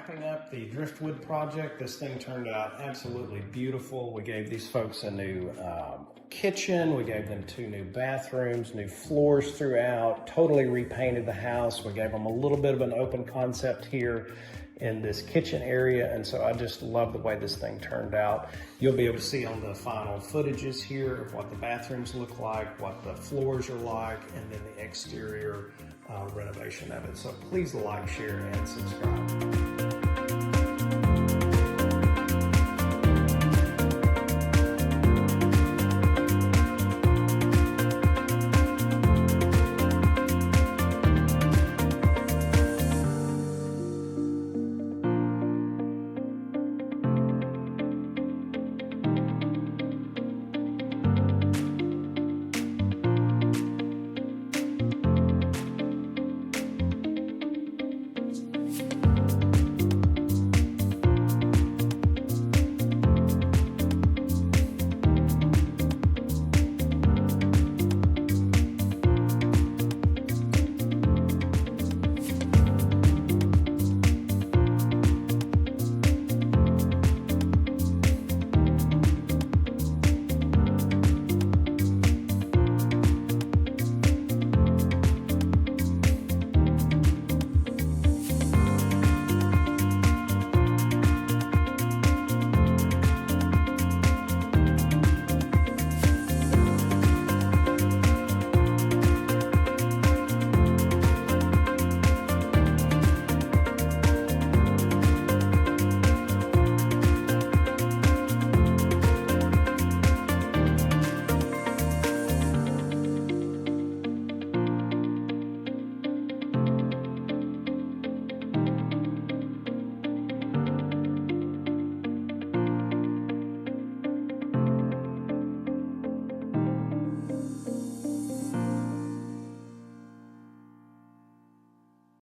wrapping up the Driftwood project. This thing turned out absolutely beautiful. We gave these folks a new kitchen. We gave them 2 new bathrooms, new floors throughout, totally repainted the house. We gave them a little bit of an open concept here in this kitchen area, and so I just love the way this thing turned out. You'll be able to see on the final footages here of what the bathrooms look like, what the floors are like, and then the exterior renovation of it. So please like, share, and subscribe.